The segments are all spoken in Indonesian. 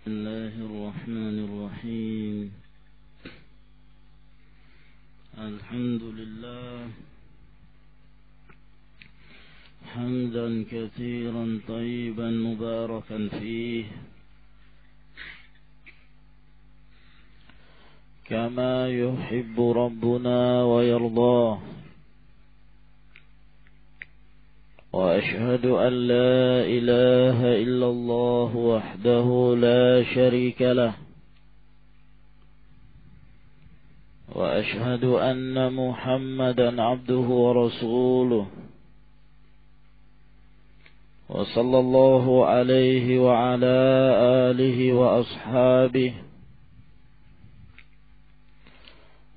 بسم الله الرحمن الرحيم. الحمد لله حمدا كثيرا طيبا مباركا فيه كما يحب ربنا ويرضاه، وأشهد أن لا إله إلا الله وحده لا شريك له، وأشهد أن محمدا عبده ورسوله، وصلى الله عليه وعلى آله وأصحابه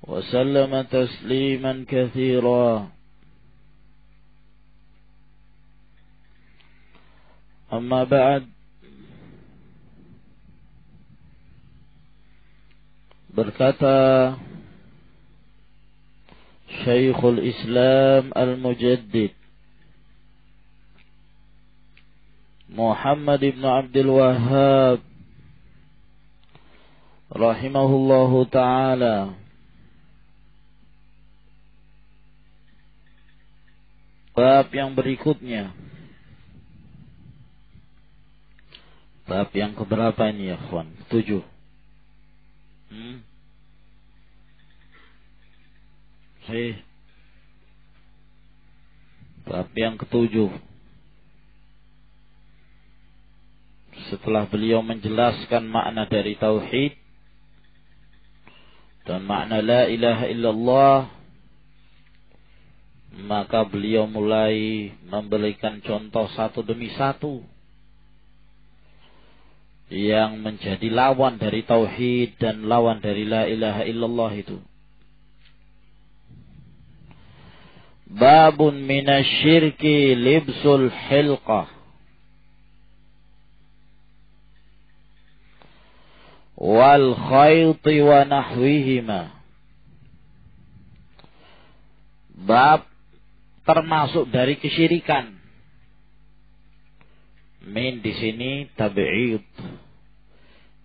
وسلم تسليما كثيرا. Amma ba'd. Berkata Syekhul Islam Al-Mujaddid Muhammad ibn Abdul Wahhab rahimahullahu ta'ala, bab yang berikutnya. Bab yang keberapa ini ya kawan? 7. Bab yang ke-7. Setelah beliau menjelaskan makna dari tauhid dan makna la ilaha illallah, maka beliau mulai memberikan contoh satu demi satu yang menjadi lawan dari tauhid dan lawan dari la ilaha illallah itu. Babun minasyirki libsul hilqah wal khayti wa nahwihima. Bab termasuk dari kesyirikan. Min di sini tabi'id,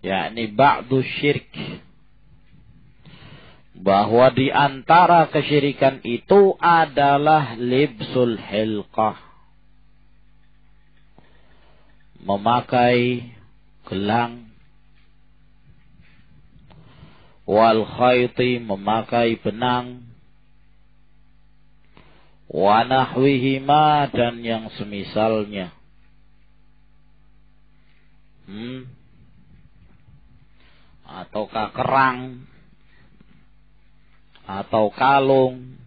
yakni ba'du syirk, bahwa di antara kesyirikan itu adalah libsul hilqah, memakai gelang, wal khayti, memakai benang, wa nahwihima, dan yang semisalnya. Ataukah kerang, atau kalung,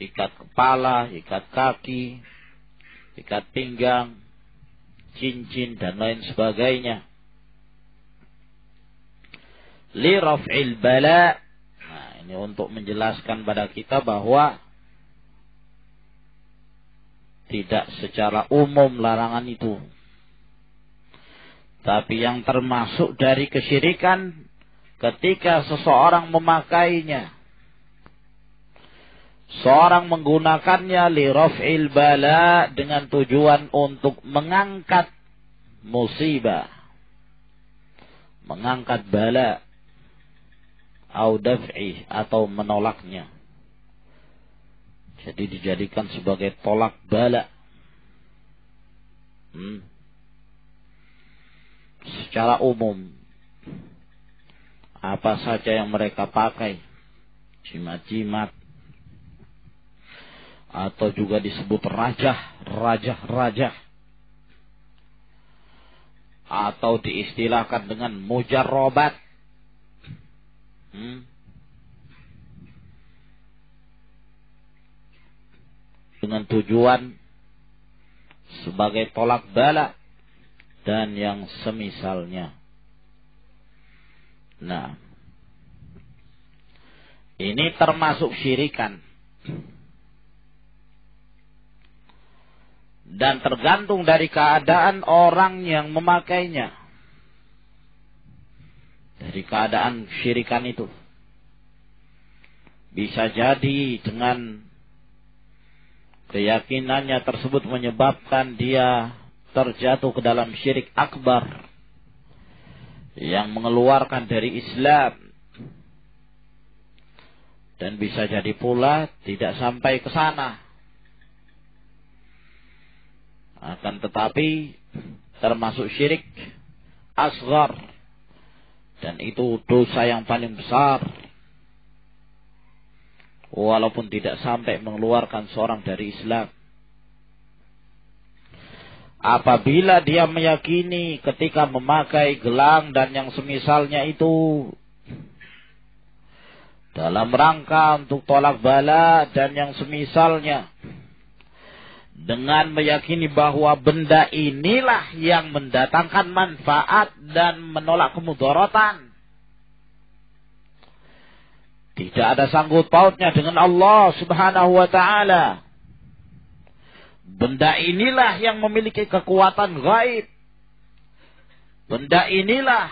ikat kepala, ikat kaki, ikat pinggang, cincin, dan lain sebagainya. Li raf'il bala. Nah, ini untuk menjelaskan pada kita bahwa tidak secara umum larangan itu, tapi yang termasuk dari kesyirikan ketika seseorang memakainya, seorang menggunakannya li raf'il bala, dengan tujuan untuk mengangkat musibah, mengangkat bala, au daf'i, atau menolaknya. Jadi dijadikan sebagai tolak bala. Secara umum, apa saja yang mereka pakai, jimat-jimat, atau juga disebut rajah, atau diistilahkan dengan mujarrobat, dengan tujuan sebagai tolak bala dan yang semisalnya. Nah, ini termasuk syirikan, dan tergantung dari keadaan orang yang memakainya, dari keadaan syirikan itu. Bisa jadi dengan keyakinannya tersebut menyebabkan dia terjatuh ke dalam syirik akbar, yang mengeluarkan dari Islam, dan bisa jadi pula tidak sampai ke sana. Akan tetapi termasuk syirik asghar, dan itu dosa yang paling besar, walaupun tidak sampai mengeluarkan seorang dari Islam. Apabila dia meyakini ketika memakai gelang dan yang semisalnya itu dalam rangka untuk tolak bala dan yang semisalnya, dengan meyakini bahwa benda inilah yang mendatangkan manfaat dan menolak kemudaratan, tidak ada sangkut pautnya dengan Allah Subhanahu wa ta'ala. Benda inilah yang memiliki kekuatan gaib. Benda inilah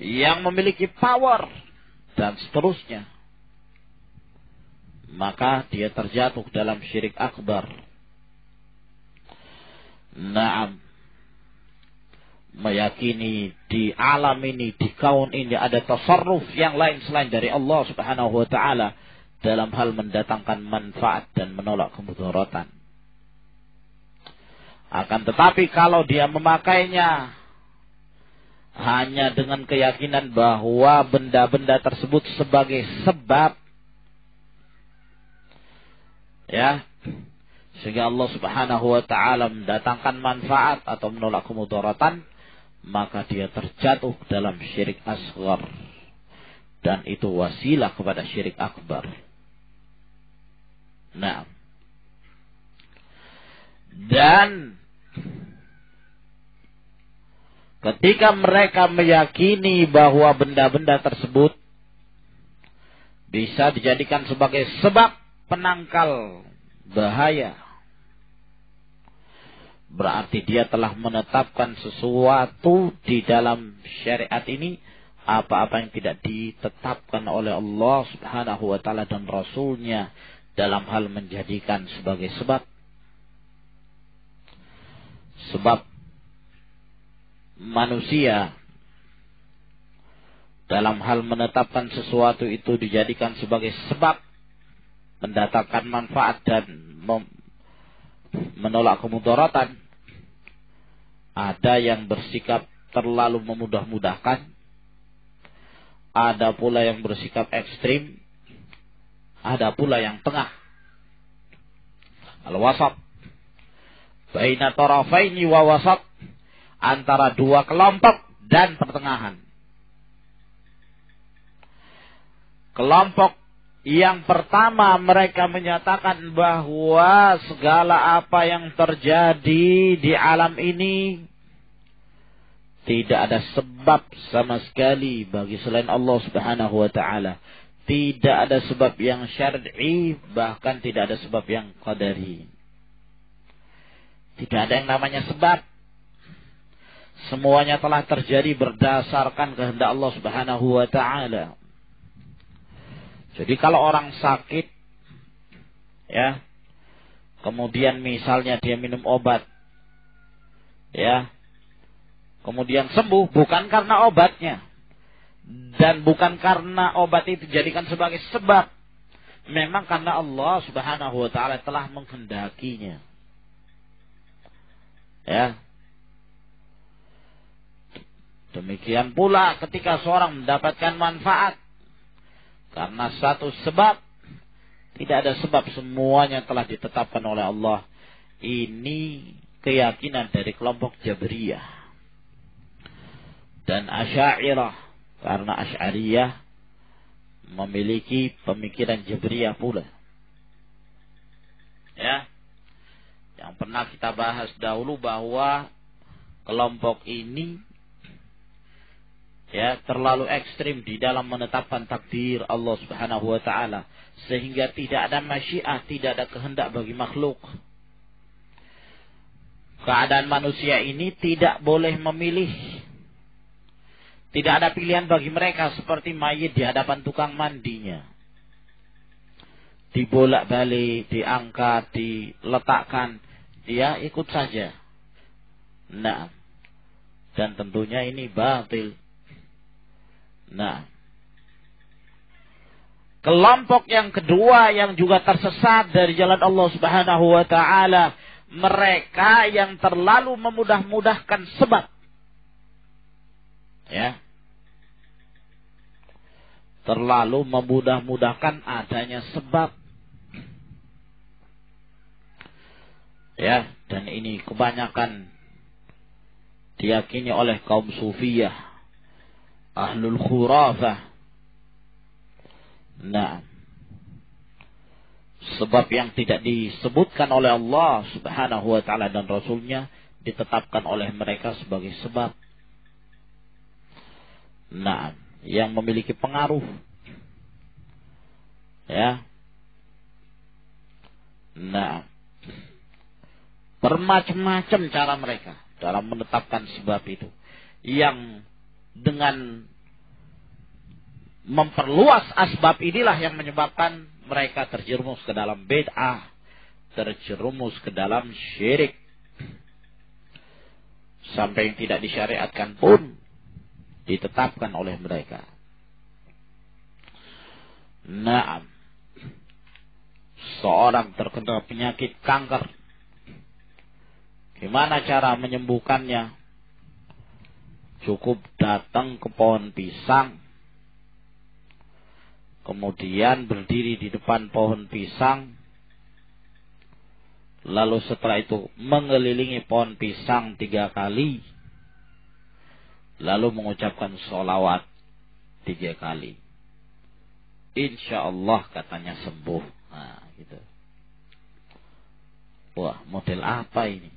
yang memiliki power, dan seterusnya. Maka dia terjatuh dalam syirik akbar. Naam. Meyakini di alam ini, di kaun ini ada tasarruf yang lain selain dari Allah Subhanahu wa ta'ala dalam hal mendatangkan manfaat dan menolak kemudaratan. Akan tetapi kalau dia memakainya hanya dengan keyakinan bahwa benda-benda tersebut sebagai sebab, ya, sehingga Allah Subhanahu wa ta'ala mendatangkan manfaat atau menolak kemudaratan, maka dia terjatuh dalam syirik asghar, dan itu wasilah kepada syirik akbar. Nah, dan ketika mereka meyakini bahwa benda-benda tersebut bisa dijadikan sebagai sebab penangkal bahaya, berarti dia telah menetapkan sesuatu di dalam syariat ini, apa-apa yang tidak ditetapkan oleh Allah Subhanahu wa ta'ala dan Rasulnya dalam hal menjadikan sebagai sebab. Sebab manusia dalam hal menetapkan sesuatu itu dijadikan sebagai sebab mendatangkan manfaat dan menolak kemudaratan, ada yang bersikap terlalu memudah-mudahkan, ada pula yang bersikap ekstrim, ada pula yang tengah. Al-wasat, baina tarafaini wa wasat, antara dua kelompok dan pertengahan. Kelompok yang pertama, mereka menyatakan bahwa segala apa yang terjadi di alam ini tidak ada sebab sama sekali bagi selain Allah Subhanahu wa ta'ala. Tidak ada sebab yang syar'i, bahkan tidak ada sebab yang qadari. Tidak ada yang namanya sebab. Semuanya telah terjadi berdasarkan kehendak Allah Subhanahu wa ta'ala. Jadi kalau orang sakit, ya, kemudian misalnya dia minum obat, ya, kemudian sembuh, bukan karena obatnya, dan bukan karena obat itu dijadikan sebagai sebab, memang karena Allah Subhanahu wa ta'ala telah menghendakinya. Ya. Demikian pula ketika seorang mendapatkan manfaat karena satu sebab, tidak ada sebab, semuanya telah ditetapkan oleh Allah. Ini keyakinan dari kelompok Jabriyah dan Asy'ariyah, karena Asy'ariyah memiliki pemikiran Jabriyah pula. Ya, yang pernah kita bahas dahulu bahwa kelompok ini, ya, terlalu ekstrim di dalam menetapkan takdir Allah Subhanahu wa ta'ala, sehingga tidak ada masyiah, tidak ada kehendak bagi makhluk. Keadaan manusia ini tidak boleh memilih. Tidak ada pilihan bagi mereka, seperti mayit di hadapan tukang mandinya. Dibolak-balik, diangkat, diletakkan, dia ikut saja. Nah, Dan tentunya ini batil. Nah, kelompok yang kedua yang juga tersesat dari jalan Allah Subhanahu wa taala, mereka yang terlalu memudah-mudahkan sebab. Ya. Terlalu memudah-mudahkan adanya sebab. Ya, dan ini kebanyakan diyakini oleh kaum sufiyah, ahlul khurafah. Nah, sebab yang tidak disebutkan oleh Allah Subhanahu wa taala dan Rasulnya ditetapkan oleh mereka sebagai sebab. Nah, yang memiliki pengaruh. Ya. Nah, bermacam-macam cara mereka dalam menetapkan sebab itu. Yang dengan memperluas asbab inilah yang menyebabkan mereka terjerumus ke dalam bid'ah, terjerumus ke dalam syirik. Sampai yang tidak disyariatkan pun ditetapkan oleh mereka. Naam. Seorang terkena penyakit kanker, gimana cara menyembuhkannya? Cukup datang ke pohon pisang, kemudian berdiri di depan pohon pisang, lalu setelah itu mengelilingi pohon pisang 3 kali, lalu mengucapkan sholawat 3 kali. Insya Allah katanya sembuh. Nah, gitu. Wah, model apa ini?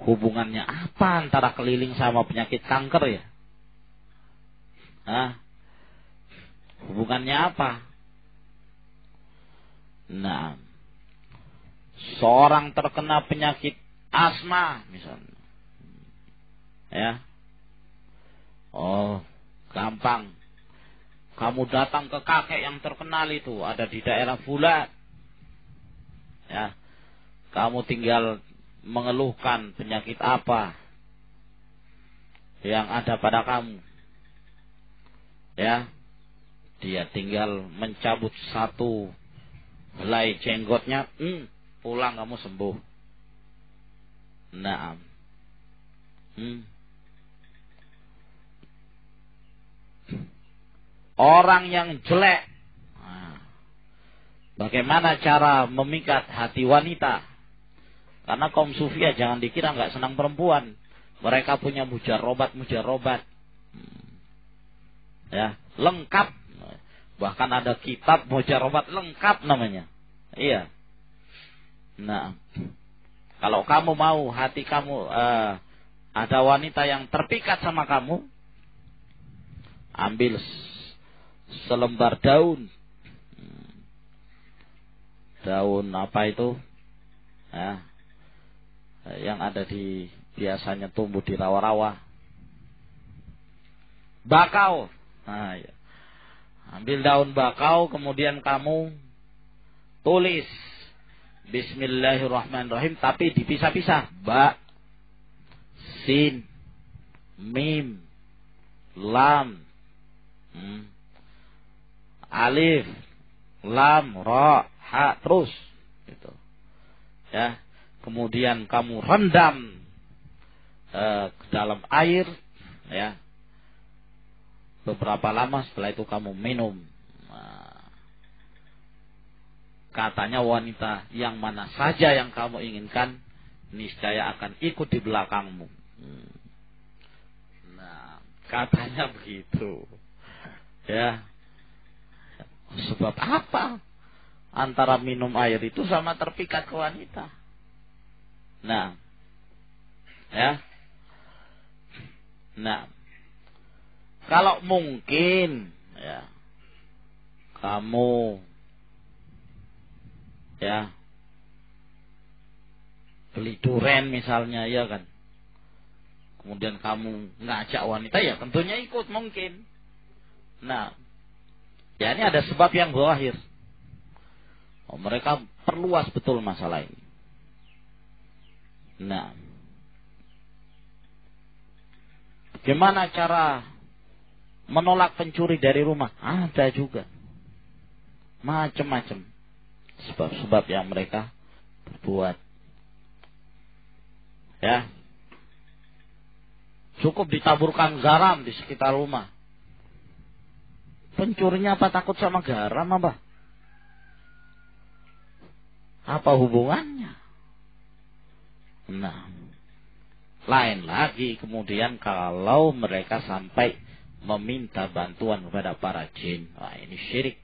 Hubungannya apa antara keliling sama penyakit kanker ya? Hah? Hubungannya apa? Nah, seorang terkena penyakit asma misalnya. Ya. Oh, gampang. Kamu datang ke kakek yang terkenal itu, ada di daerah fulan. Ya. Kamu tinggal mengeluhkan penyakit apa yang ada pada kamu. Ya. Dia tinggal mencabut 1 helai jenggotnya, pulang kamu sembuh. Naam. Orang yang jelek, bagaimana cara memikat hati wanita? Karena kaum sufia jangan dikira nggak senang perempuan. Mereka punya mujarrobat. Ya, lengkap. Bahkan ada kitab mujarrobat lengkap namanya. Iya. Nah, kalau kamu mau hati kamu ada wanita yang terpikat sama kamu, ambil selembar daun apa itu ya, yang ada di biasanya tumbuh di rawa-rawa, bakau. Nah, ya. Ambil daun bakau, kemudian kamu tulis Bismillahirrahmanirrahim, tapi dipisah-pisah. Ba, sin, mim, lam, alif, lam, ra, ha, terus gitu. Ya. Kemudian kamu rendam ke dalam air, ya. Beberapa lama setelah itu kamu minum. Nah, katanya wanita yang mana saja yang kamu inginkan niscaya akan ikut di belakangmu. Nah, katanya begitu. Ya. Sebab apa? Antara minum air itu sama terpikat ke wanita. Nah. Ya. Nah. Kalau mungkin ya kamu ya beli duren misalnya, ya kan. Kemudian kamu ngajak wanita, ya tentunya ikut mungkin. Nah, ya ini ada sebab yang zahir. Oh, mereka perluas betul masalah ini. Nah, Gimana cara menolak pencuri dari rumah? Ada juga. Macam-macam sebab-sebab yang mereka berbuat. Ya. Cukup ditaburkan garam di sekitar rumah. Pencurinya apa takut sama garam apa? Apa hubungannya? Nah, lain lagi kemudian kalau mereka sampai meminta bantuan kepada para jin. Wah, ini syirik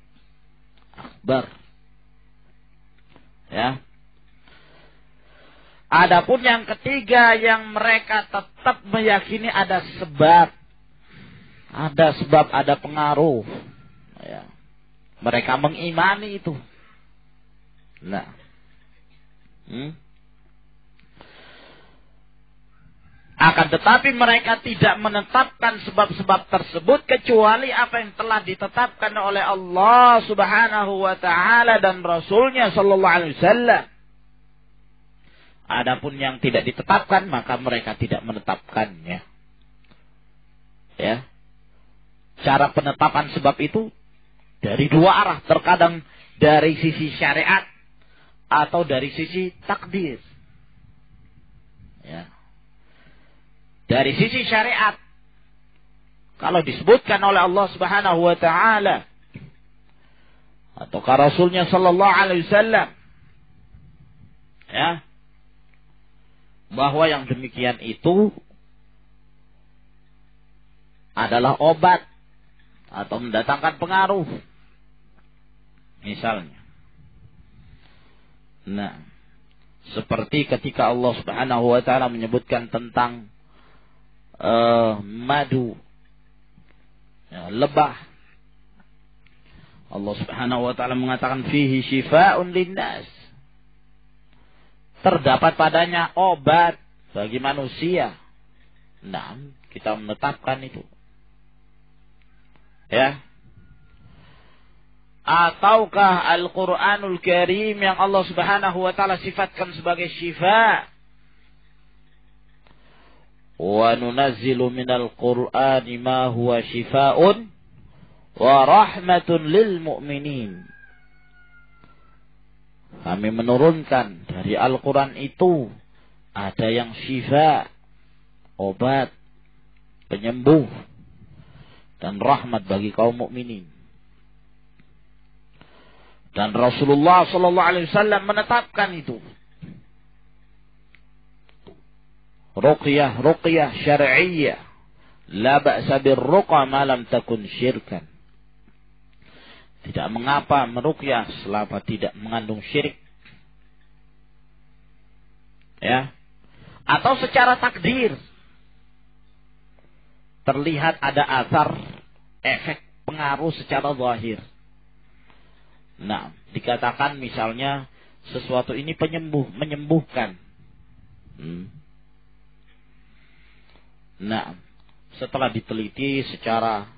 akbar. Ya. Adapun yang ketiga yang mereka tetap meyakini ada sebab. Ada sebab, ada pengaruh. Ya. Mereka mengimani itu. Nah. Akan tetapi mereka tidak menetapkan sebab-sebab tersebut kecuali apa yang telah ditetapkan oleh Allah Subhanahu wa taala dan Rasulnya sallallahu alaihi wasallam. Adapun yang tidak ditetapkan maka mereka tidak menetapkannya. Ya. Cara penetapan sebab itu dari dua arah, terkadang dari sisi syariat atau dari sisi takdir. Ya. Dari sisi syariat, kalau disebutkan oleh Allah Subhanahu wa taala atau Rasulnya sallallahu alaihi wasallam, ya, bahwa yang demikian itu adalah obat atau mendatangkan pengaruh. Misalnya. Nah, seperti ketika Allah Subhanahu wa taala menyebutkan tentang madu, ya, lebah. Allah Subhanahu wa taala mengatakan fihi syifaa'un linnas. Terdapat padanya obat bagi manusia. Nah, kita menetapkan itu. Ya. Ataukah Al-Quranul Karim yang Allah Subhanahu wa taala sifatkan sebagai syifa. Wa nunazzilu minal Qur'ani ma huwa syifaa'un wa rahmatun lil mu'minin. Kami menurunkan dari Al-Quran itu ada yang syifa, obat, penyembuh, dan rahmat bagi kaum mukminin. Dan Rasulullah sallallahu alaihi wasallam menetapkan itu. Ruqyah syar'iyyah. La ba'sa bir-ruqa ma lam takun syirkan. Tidak mengapa meruqyah selama tidak mengandung syirik. Ya. Atau secara takdir. Terlihat ada asar, efek, pengaruh secara zahir. Nah, dikatakan misalnya sesuatu ini menyembuhkan. Nah, setelah diteliti secara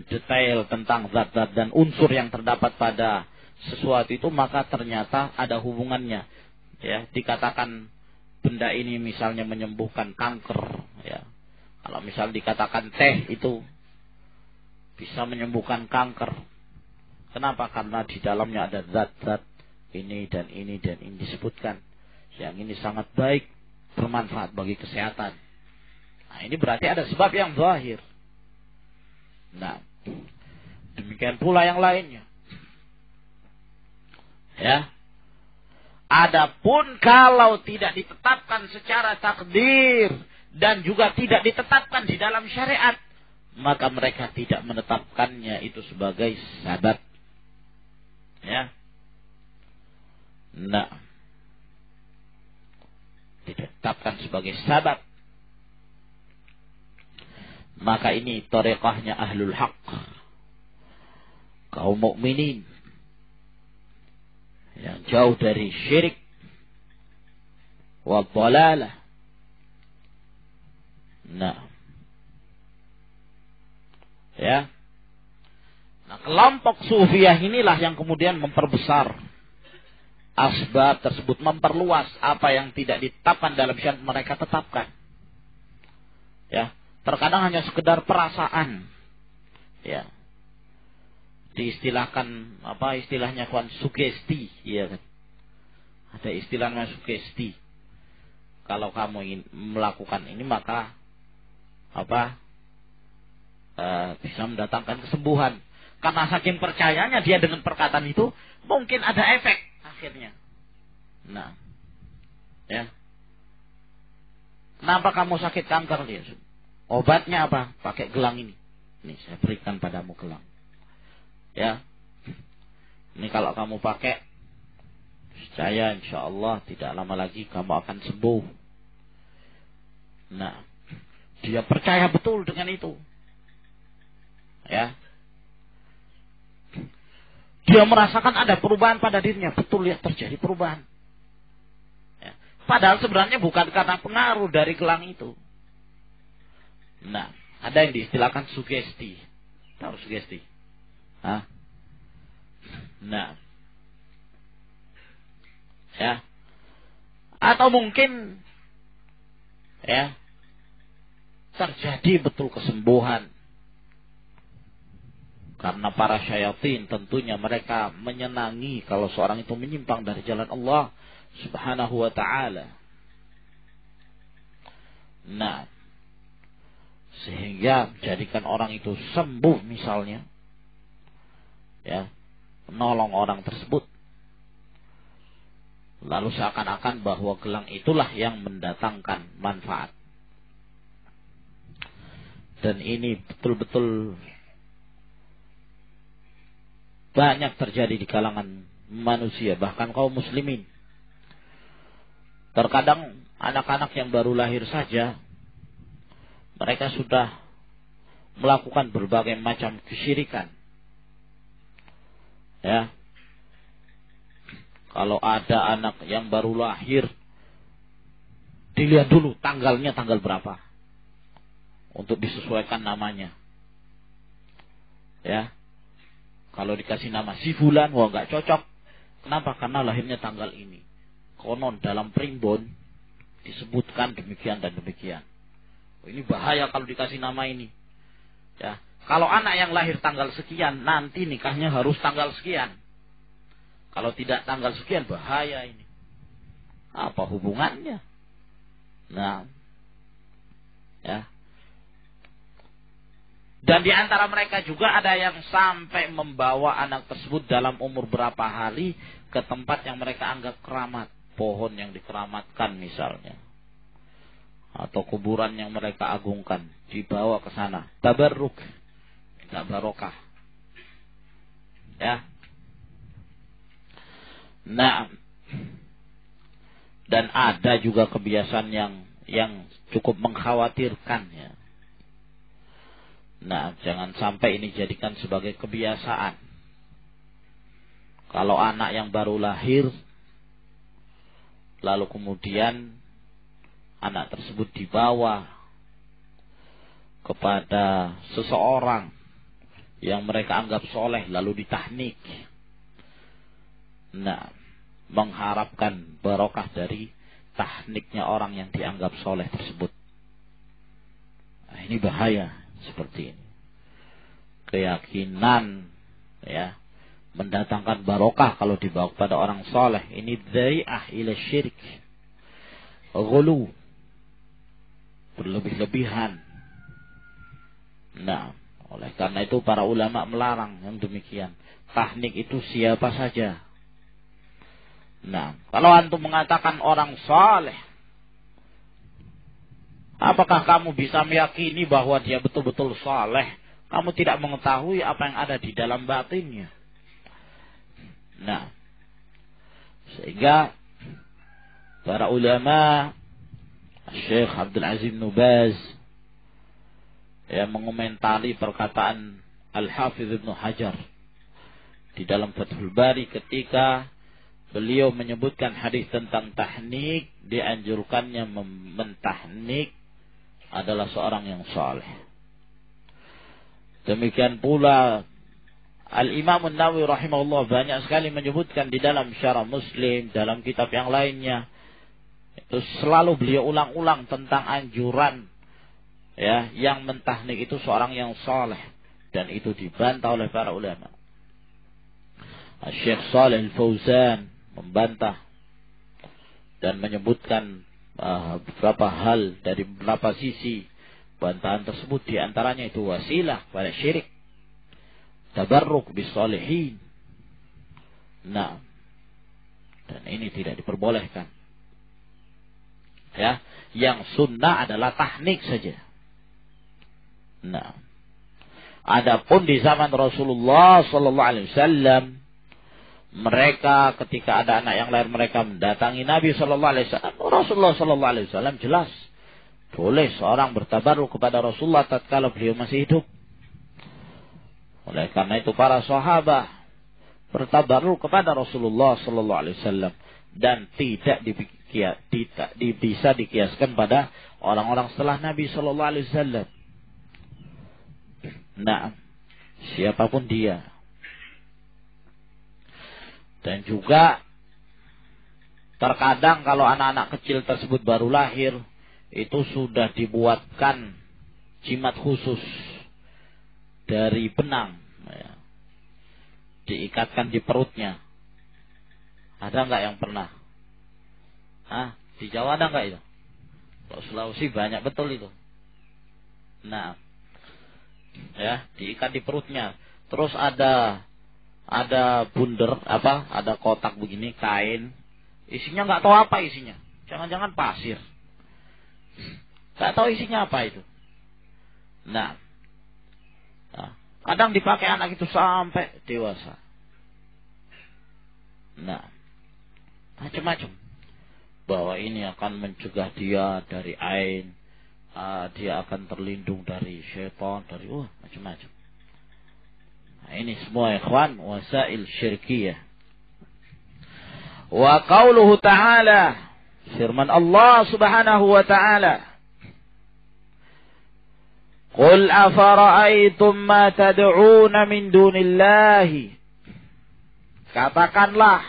detail tentang zat-zat dan unsur yang terdapat pada sesuatu itu, maka ternyata ada hubungannya. Ya, dikatakan benda ini misalnya menyembuhkan kanker. Ya, kalau misal dikatakan teh itu bisa menyembuhkan kanker. Kenapa? Karena di dalamnya ada zat-zat ini dan ini dan ini disebutkan. Yang ini sangat baik, bermanfaat bagi kesehatan. Nah, ini berarti ada sebab yang zahir. Nah, demikian pula yang lainnya. Ya. Adapun kalau tidak ditetapkan secara takdir dan juga tidak ditetapkan di dalam syariat, maka mereka tidak menetapkannya itu sebagai sabab. Ya. Nah, ditetapkan sebagai sabab. Maka ini thariqahnya ahlul haq, kaum mukminin yang jauh dari syirik wa dhalalah. Nah, ya. Nah, kelompok sufiyah inilah yang kemudian memperbesar asbab tersebut memperluas apa yang tidak ditetapkan dalam syariat mereka tetapkan. Ya, terkadang hanya sekedar perasaan. Ya. Diistilahkan apa istilahnya kawan, sugesti, ya kan. Ada istilahnya sugesti. Kalau kamu ingin melakukan ini maka bisa mendatangkan kesembuhan. Karena saking percayanya dia dengan perkataan itu, mungkin ada efek akhirnya. Nah, ya. Kenapa kamu sakit kanker dia? Obatnya apa? Pakai gelang ini. Ini saya berikan padamu gelang. Ya. Ini kalau kamu pakai, percaya insya Allah tidak lama lagi kamu akan sembuh. Nah, dia percaya betul dengan itu. Ya. Dia merasakan ada perubahan pada dirinya. Betul ya, terjadi perubahan. Ya. Padahal sebenarnya bukan karena pengaruh dari gelang itu. Nah, ada yang diistilahkan sugesti. Tahu sugesti? Hah? Nah. Ya. Atau mungkin ya, terjadi betul kesembuhan. Karena para syayatin tentunya mereka menyenangi kalau seorang itu menyimpang dari jalan Allah Subhanahu wa ta'ala. Nah, sehingga jadikan orang itu sembuh misalnya. Ya, menolong orang tersebut. Lalu seakan-akan bahwa gelang itulah yang mendatangkan manfaat. Dan ini betul-betul banyak terjadi di kalangan manusia, bahkan kaum muslimin. Terkadang anak-anak yang baru lahir saja, mereka sudah melakukan berbagai macam kesyirikan. Ya. Kalau ada anak yang baru lahir, dilihat dulu tanggalnya tanggal berapa, untuk disesuaikan namanya. Ya. Kalau dikasih nama si fulan, wah nggak cocok. Kenapa? Karena lahirnya tanggal ini. Konon dalam primbon disebutkan demikian dan demikian. Oh, ini bahaya kalau dikasih nama ini. Ya, kalau anak yang lahir tanggal sekian, nanti nikahnya harus tanggal sekian. Kalau tidak tanggal sekian, bahaya ini. Apa hubungannya? Nah, ya. Dan di antara mereka juga ada yang sampai membawa anak tersebut dalam umur berapa hari ke tempat yang mereka anggap keramat. Pohon yang dikeramatkan misalnya. Atau kuburan yang mereka agungkan. Dibawa ke sana. Tabarruk. Minta barokah. Ya. Nah. Dan ada juga kebiasaan yang cukup mengkhawatirkan ya. Nah, jangan sampai ini jadikan sebagai kebiasaan. Kalau anak yang baru lahir, lalu kemudian anak tersebut dibawa kepada seseorang yang mereka anggap soleh, lalu ditahnik. Nah, mengharapkan barokah dari tahniknya orang yang dianggap soleh tersebut. Nah, ini bahaya. Seperti ini. Keyakinan ya mendatangkan barokah kalau dibawa kepada orang soleh. Ini dzari'ah ila syirik. Ghulu. Berlebih-lebihan. Nah, oleh karena itu para ulama melarang yang demikian. Tahnik itu siapa saja. Nah, kalau antum mengatakan orang soleh, apakah kamu bisa meyakini bahwa dia betul-betul saleh? Kamu tidak mengetahui apa yang ada di dalam batinnya. Nah, sehingga para ulama, Syekh Abdul Aziz bin Baz, yang mengomentari perkataan Al-Hafidh Ibnu Hajar di dalam Fathul Bari ketika beliau menyebutkan hadis tentang tahnik, dianjurkannya mentahnik adalah seorang yang saleh. Demikian pula Al-Imam An-Nawawi rahimahullah banyak sekali menyebutkan di dalam Syarah Muslim, dalam kitab yang lainnya. Itu selalu beliau ulang-ulang tentang anjuran ya, yang mentahnik itu seorang yang saleh, dan itu dibantah oleh para ulama. Syekh Shalih Al-Fauzan membantah dan menyebutkan beberapa hal dari beberapa sisi. Bantahan tersebut diantaranya itu wasilah pada syirik, tabarruk bis-shalihin. Nah, dan ini tidak diperbolehkan. Ya, yang sunnah adalah tahnik saja. Nah, adapun di zaman Rasulullah sallallahu alaihi wasallam, mereka ketika ada anak yang lahir mereka mendatangi Nabi sallallahu alaihi wasallam. Rasulullah sallallahu alaihi wasallam jelas boleh seorang bertabarruk kepada Rasulullah tatkala beliau masih hidup. Oleh karena itu para sahabat bertabarruk kepada Rasulullah sallallahu alaihi wasallam, dan tidak bisa dikiaskan pada orang-orang setelah Nabi sallallahu alaihi wasallam. Nah, siapapun dia. Dan juga terkadang kalau anak-anak kecil tersebut baru lahir, itu sudah dibuatkan jimat khusus dari benang, ya, diikatkan di perutnya. Ada nggak yang pernah? Di Jawa ada nggak itu? Kalau Sulawesi banyak betul itu. Nah, ya, diikat di perutnya. Terus ada bunder, ada kotak begini, kain, isinya nggak tahu apa isinya, jangan-jangan pasir, nggak tahu isinya apa itu. Nah, kadang dipakai anak itu sampai dewasa. Nah, macam-macam, bahwa ini akan mencegah dia dari ain, dia akan terlindung dari syaitan, dari macam-macam. Nah, ini semua ikhwan wasail syirkiyah. Wa qauluhu ta'ala, firman Allah subhanahu wa ta'ala, Qul afara'aytum ma tad'una min dunillahi. Katakanlah,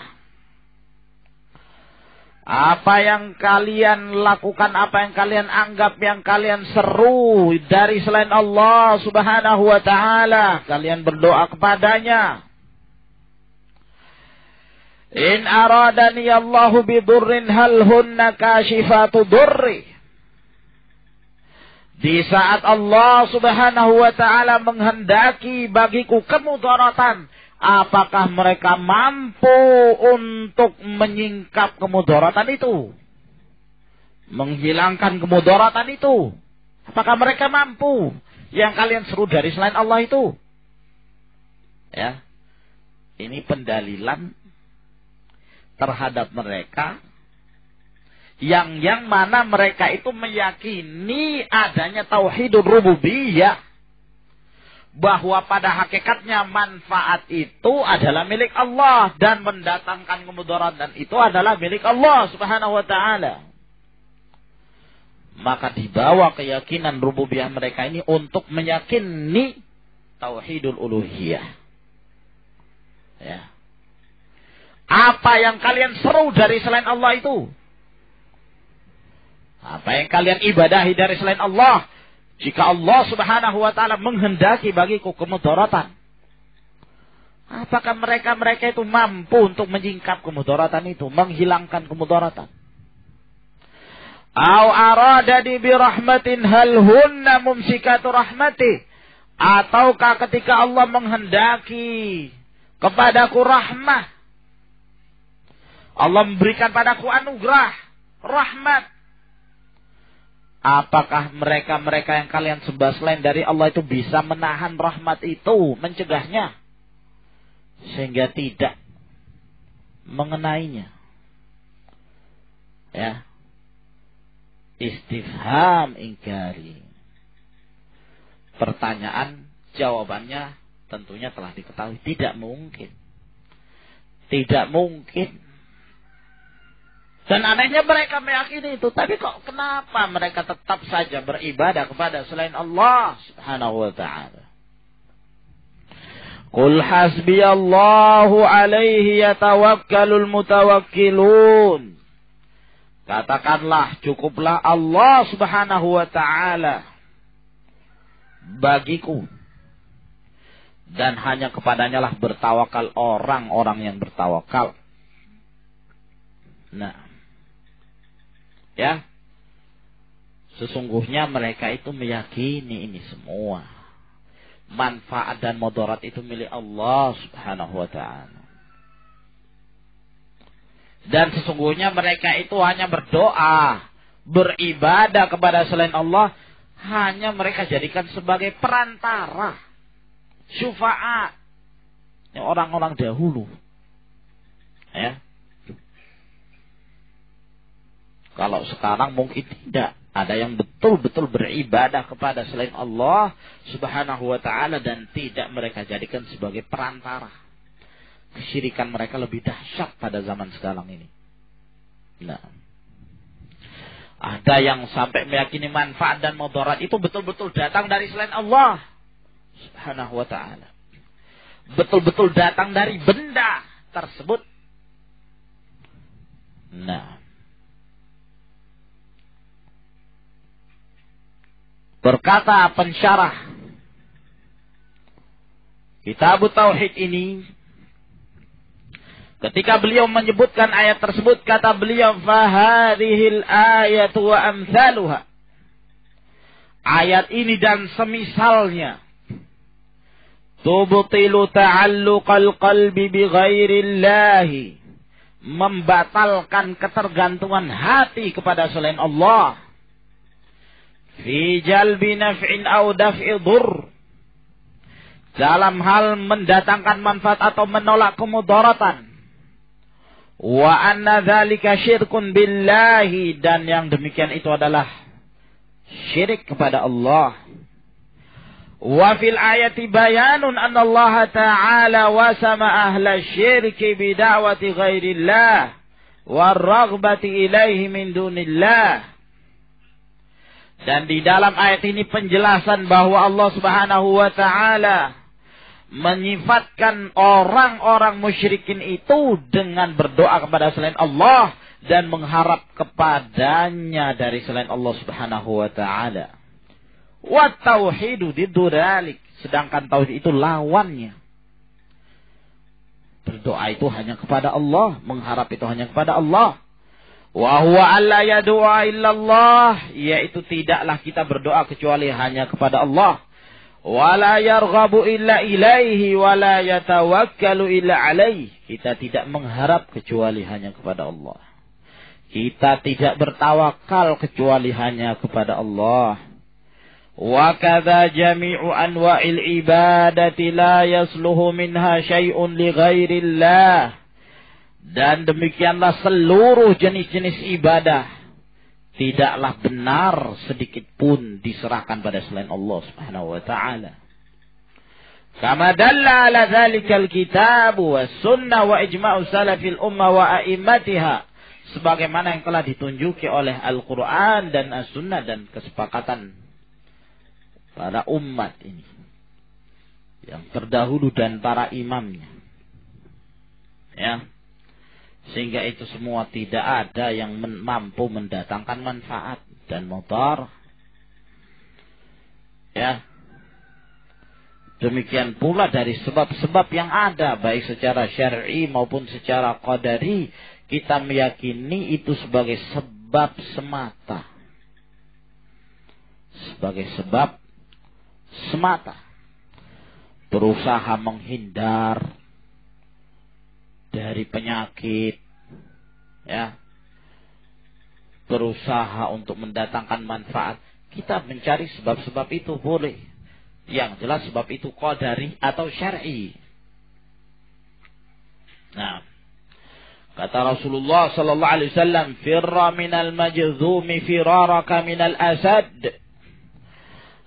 apa yang kalian lakukan, apa yang kalian anggap, yang kalian seru dari selain Allah subhanahu wa ta'ala, kalian berdoa kepadanya. In aradani Allahu bidurrin hal hunna kashifatu durri. Di saat Allah subhanahu wa ta'ala menghendaki bagiku kemudaratan, apakah mereka mampu untuk menyingkap kemudaratan itu? Menghilangkan kemudaratan itu? Apakah mereka mampu? Yang kalian seru dari selain Allah itu? Ya, ini pendalilan terhadap mereka yang mana mereka itu meyakini adanya tauhidul rububiyah, bahwa pada hakikatnya manfaat itu adalah milik Allah dan mendatangkan kemudaratan itu adalah milik Allah subhanahu wa ta'ala. Maka dibawa keyakinan rububiyah mereka ini untuk meyakini tauhidul uluhiyah. Ya. Apa yang kalian seru dari selain Allah itu? Apa yang kalian ibadahi dari selain Allah? Jika Allah subhanahu wa ta'ala menghendaki bagiku kemudaratan, apakah mereka itu mampu untuk menyingkap kemudaratan itu, menghilangkan kemudaratan? Au aradani birahmatin hal hunna mumsikatu rahmati. Ataukah ketika Allah menghendaki kepadaku rahmah, Allah memberikan padaku anugerah, rahmat, apakah mereka yang kalian sembah selain dari Allah itu bisa menahan rahmat itu, mencegahnya, sehingga tidak mengenainya? Ya, istifham ingkari. Pertanyaan, jawabannya tentunya telah diketahui. Tidak mungkin. Tidak mungkin. Dan anehnya mereka meyakini itu. Tapi kok kenapa mereka tetap saja beribadah kepada selain Allah subhanahu wa ta'ala? Qul hasbiyallahu alaihi yatawakkalul mutawakkilun. Katakanlah, cukuplah Allah subhanahu wa ta'ala bagiku. Dan hanya kepadanya lah bertawakal orang-orang yang bertawakal. Nah, ya, sesungguhnya mereka itu meyakini ini semua. Manfaat dan mudarat itu milik Allah subhanahu wa ta'ala. Dan sesungguhnya mereka itu hanya berdoa, beribadah kepada selain Allah, hanya mereka jadikan sebagai perantara, syufaat, orang-orang dahulu. Ya. Kalau sekarang mungkin tidak. Ada yang betul-betul beribadah kepada selain Allah subhanahu wa ta'ala dan tidak mereka jadikan sebagai perantara. Kesyirikan mereka lebih dahsyat pada zaman sekarang ini. Nah, ada yang sampai meyakini manfaat dan mudarat itu betul-betul datang dari selain Allah subhanahu wa ta'ala. Betul-betul datang dari benda tersebut. Nah, berkata pensyarah Kitab Tauhid ini, ketika beliau menyebutkan ayat tersebut, kata beliau, fahadhil ayatu wa amthaluha. Ayat ini dan semisalnya tubtilu ta'alluqal qalbi bi ghairillahi, membatalkan ketergantungan hati kepada selain Allah. Fi jalbi naf'in aw daf'i dhurr, dalam hal mendatangkan manfaat atau menolak kemudaratan. Wa anna dzalika syirkun billahi, dan yang demikian itu adalah syirik kepada Allah. Wa fil ayati bayanun anna Allah ta'ala wasama ahla syirki bida'wati ghairillah warraghbati ilaihi min dunillah. Dan di dalam ayat ini penjelasan bahwa Allah subhanahu wa ta'ala menyifatkan orang-orang musyrikin itu dengan berdoa kepada selain Allah dan mengharap kepadanya dari selain Allah subhanahu wa ta'ala. Wa tauhidu didduralik, sedangkan tauhid itu lawannya. Berdoa itu hanya kepada Allah, mengharap itu hanya kepada Allah. Wa huwa alla yad'a illallah, yaitu tidaklah kita berdoa kecuali hanya kepada Allah. Wa la yarghabu illa ilaihi wa la yatawakkalu illa alaihi, kita tidak mengharap kecuali hanya kepada Allah. Kita tidak bertawakal kecuali hanya kepada Allah. Wa kadza jami'u anwa'il ibadati la yasluhu minha syai'un li ghairillah. Dan demikianlah seluruh jenis-jenis ibadah tidaklah benar sedikit pun diserahkan pada selain Allah subhanahu wa ta'ala. Kama dalla ala dhalikal kitab wa sunnah wa ijma'u salafil ummah wa a'immatiha, sebagaimana yang telah ditunjuki oleh Al-Quran dan As-Sunnah dan kesepakatan para umat ini yang terdahulu dan para imamnya. Ya. Sehingga itu semua tidak ada yang mampu mendatangkan manfaat dan mudarat. Ya. Demikian pula dari sebab-sebab yang ada, baik secara syar'i maupun secara qadari, kita meyakini itu sebagai sebab semata. Sebagai sebab semata. Berusaha menghindar dari penyakit, ya, berusaha untuk mendatangkan manfaat. Kita mencari sebab-sebab itu boleh. Yang jelas sebab itu qadari atau syar'i. Nah, kata Rasulullah sallallahu alaihi wasallam, firra minal majzumi firaraka minal asad.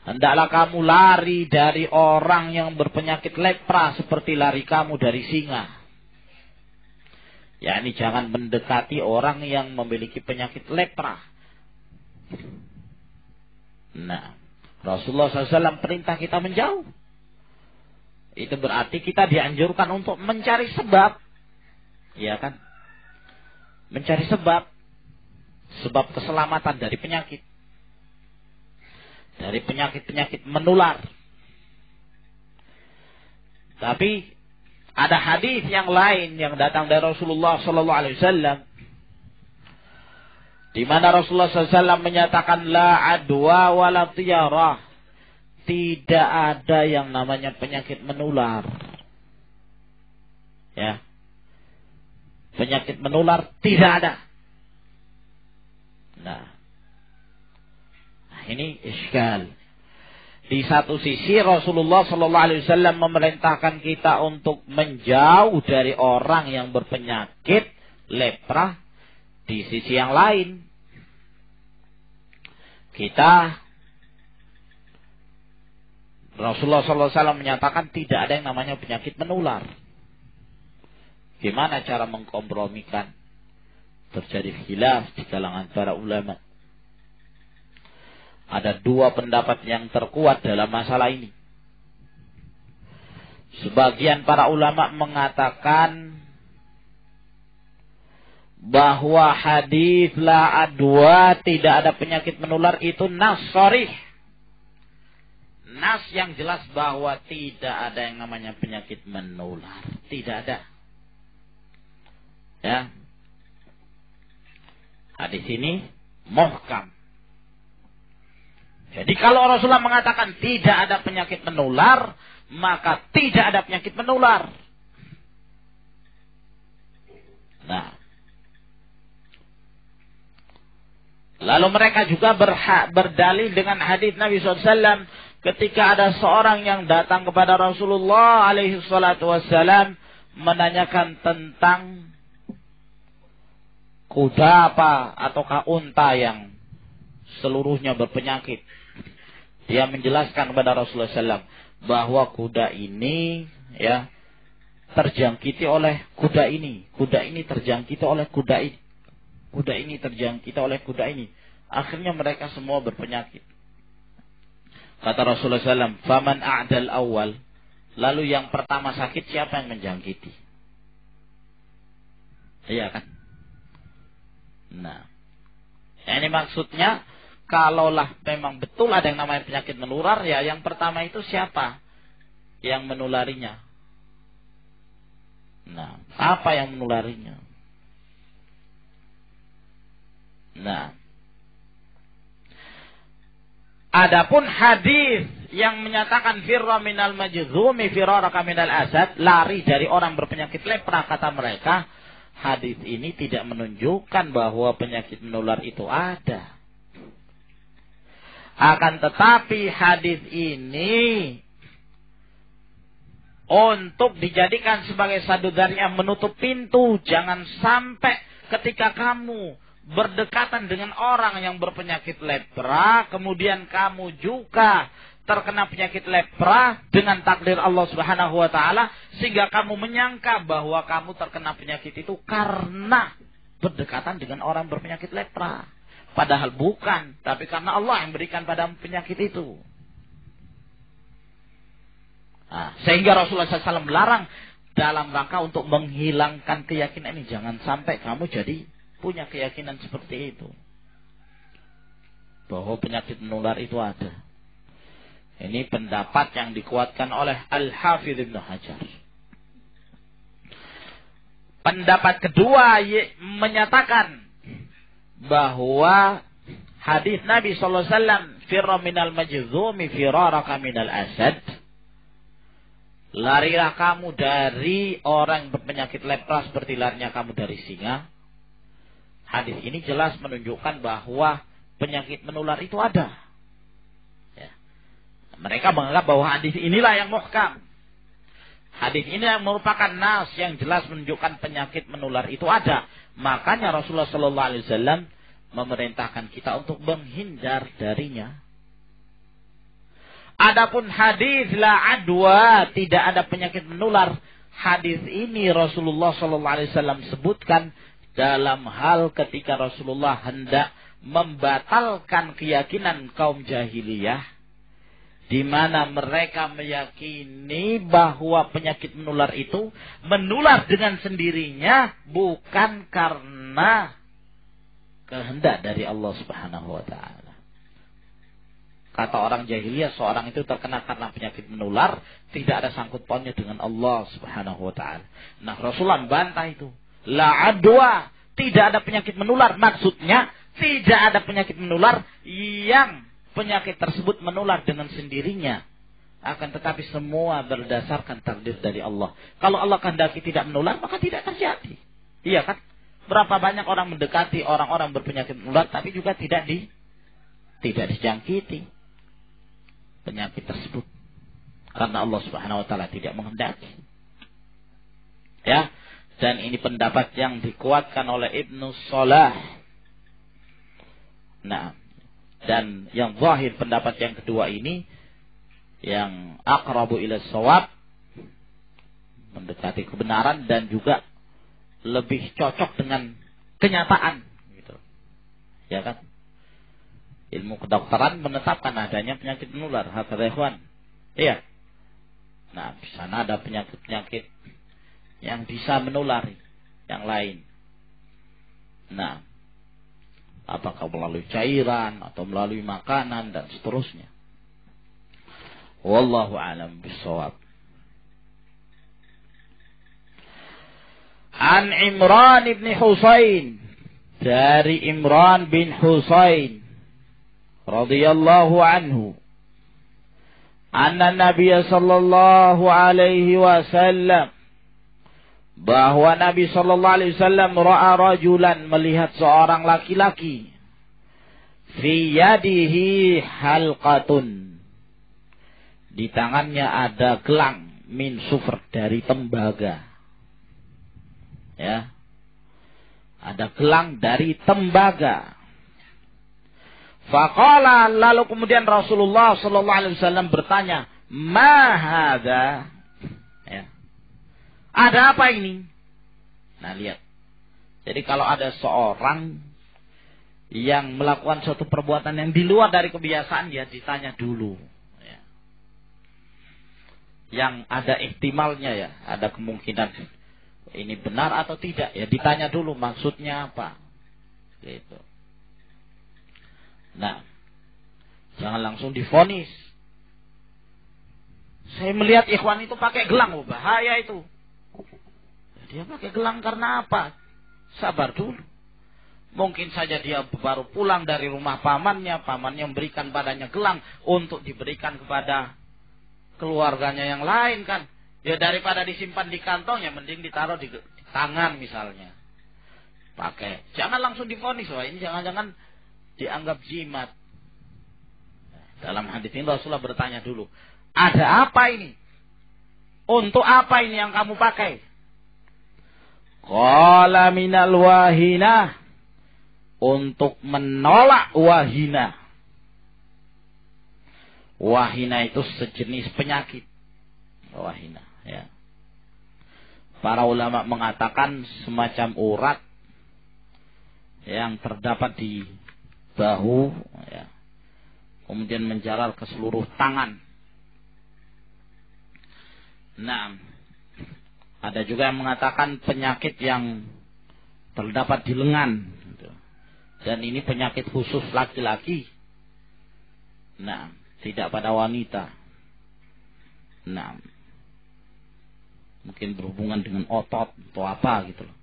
Hendaklah kamu lari dari orang yang berpenyakit lepra seperti lari kamu dari singa. yakni jangan mendekati orang yang memiliki penyakit lepra. Nah, Rasulullah SAW perintah kita menjauh. itu berarti kita dianjurkan untuk mencari sebab. Ya kan? Mencari sebab keselamatan dari penyakit. Dari penyakit-penyakit menular. Tapi ada hadis yang lain yang datang dari Rasulullah sallallahu alaihi wasallam di mana Rasulullah SAW menyatakan la adwa wala tiyarah. Tidak ada yang namanya penyakit menular. Ya. Penyakit menular tidak ada. Nah, ini iskal. Di satu sisi Rasulullah sallallahu alaihi wasallam memerintahkan kita untuk menjauh dari orang yang berpenyakit lepra. Di sisi yang lain, Rasulullah SAW menyatakan tidak ada yang namanya penyakit menular. Gimana cara mengkompromikan? Terjadi khilaf di kalangan para ulama. Ada dua pendapat yang terkuat dalam masalah ini. Sebagian para ulama mengatakan bahwa hadis la adwa, tidak ada penyakit menular, itu nas sharih. Nas yang jelas bahwa tidak ada yang namanya penyakit menular. Tidak ada. Ya. Hadis ini muhkam. Jadi kalau Rasulullah mengatakan tidak ada penyakit menular, maka tidak ada penyakit menular. Nah, lalu mereka juga berdalil dengan hadis Nabi SAW ketika ada seorang yang datang kepada Rasulullah alaihi salatu wassalam menanyakan tentang kuda apa ataukah unta yang seluruhnya berpenyakit. Dia menjelaskan kepada Rasulullah SAW bahwa kuda ini ya terjangkiti oleh kuda ini. Kuda ini terjangkiti oleh kuda ini. Kuda ini terjangkiti oleh kuda ini. Akhirnya mereka semua berpenyakit. Kata Rasulullah SAW, faman a'dal awal. Lalu yang pertama sakit siapa yang menjangkiti? Iya kan? Nah, ini maksudnya kalaulah memang betul ada yang namanya penyakit menular, ya yang pertama itu siapa yang menularinya? Nah, apa yang menularinya? Nah, adapun hadis yang menyatakan firra minal majzumi firaraka minal asad, lari dari orang berpenyakit lepra, kata mereka, hadis ini tidak menunjukkan bahwa penyakit menular itu ada. Akan tetapi hadis ini untuk dijadikan sebagai sadudar yang menutup pintu. Jangan sampai ketika kamu berdekatan dengan orang yang berpenyakit lepra, kemudian kamu juga terkena penyakit lepra dengan takdir Allah Subhanahu wa taala, sehingga kamu menyangka bahwa kamu terkena penyakit itu karena berdekatan dengan orang berpenyakit lepra. Padahal bukan, tapi karena Allah yang berikan pada penyakit itu. Nah, sehingga Rasulullah SAW melarang dalam rangka untuk menghilangkan keyakinan ini. Jangan sampai kamu jadi punya keyakinan seperti itu, bahwa penyakit menular itu ada. Ini pendapat yang dikuatkan oleh Al-Hafidh Ibn Hajar. Pendapat kedua menyatakan bahwa hadis Nabi SAW, firra minal majzumi firaraka minal asad, larilah kamu dari orang berpenyakit lepra seperti larinya kamu dari singa. Hadis ini jelas menunjukkan bahwa penyakit menular itu ada. Ya. Mereka menganggap bahwa hadis inilah yang muhkam. Hadis ini yang merupakan nas yang jelas menunjukkan penyakit menular itu ada. Makanya Rasulullah SAW memerintahkan kita untuk menghindar darinya. Adapun hadis la adwa, tidak ada penyakit menular, hadis ini Rasulullah SAW sebutkan dalam hal ketika Rasulullah hendak membatalkan keyakinan kaum jahiliyah di mana mereka meyakini bahwa penyakit menular itu menular dengan sendirinya bukan karena kehendak dari Allah Subhanahu wa taala. Kata orang jahiliyah, seorang itu terkena karena penyakit menular, tidak ada sangkut pautnya dengan Allah Subhanahu wa taala. Nah, Rasulullah bantah itu. La adwa, tidak ada penyakit menular. Maksudnya, tidak ada penyakit menular yang penyakit tersebut menular dengan sendirinya. Akan tetapi semua berdasarkan takdir dari Allah. Kalau Allah kehendaki tidak menular, maka tidak terjadi. Iya kan? Berapa banyak orang mendekati orang-orang berpenyakit menular, tapi juga tidak dijangkiti penyakit tersebut. Karena Allah Subhanahu wa taala tidak menghendaki. Ya. Dan ini pendapat yang dikuatkan oleh Ibnu Salah. Nah, dan yang zahir pendapat yang kedua ini yang aqrabu ila shawab, mendekati kebenaran dan juga lebih cocok dengan kenyataan gitu. Ya kan? Ilmu kedokteran menetapkan adanya penyakit menular, hakadha ikhwan. Iya. Nah, di sana ada penyakit-penyakit yang bisa menulari yang lain. Nah, apakah melalui cairan atau melalui makanan dan seterusnya. Wallahu a'lam bishawab. An Imran ibn Husain, dari Imran bin Husain radhiyallahu anhu, anna Nabi sallallahu alaihi wasallam, bahwa Nabi sallallahu alaihi wasallam ra'a rajulan, melihat seorang laki-laki, fi yadihi halqatun, di tangannya ada gelang, min sufr, dari tembaga. Ya. Ada gelang dari tembaga. Faqala, lalu kemudian Rasulullah sallallahu alaihi wasallam bertanya, "Ma hadza?" Ya. Ada apa ini? Nah, lihat. Jadi kalau ada seorang yang melakukan suatu perbuatan yang di luar dari kebiasaan, ya ditanya dulu. Ya. Yang ada ihtimalnya, ya, ada kemungkinan ini benar atau tidak, ya ditanya dulu maksudnya apa. Gitu. Nah, jangan langsung divonis. Saya melihat ikhwan itu pakai gelang, bahaya itu. Dia pakai gelang karena apa? Sabar dulu. Mungkin saja dia baru pulang dari rumah pamannya memberikan padanya gelang untuk diberikan kepada keluarganya yang lain kan. Ya daripada disimpan di kantongnya, mending ditaruh di tangan misalnya. Pakai. Jangan langsung divonis, wah ini jangan-jangan dianggap jimat. Dalam hadis ini Rasulullah bertanya dulu, ada apa ini? Untuk apa ini yang kamu pakai? Qala minal wahinah, untuk menolak wahinah. Wahinah itu sejenis penyakit. Wahinah, ya. Para ulama mengatakan semacam urat yang terdapat di bahu, ya, kemudian menjalar ke seluruh tangan. Nah, ada juga yang mengatakan penyakit yang terdapat di lengan, dan ini penyakit khusus laki-laki. Nah, tidak pada wanita. Nah, mungkin berhubungan dengan otot atau apa gitu loh.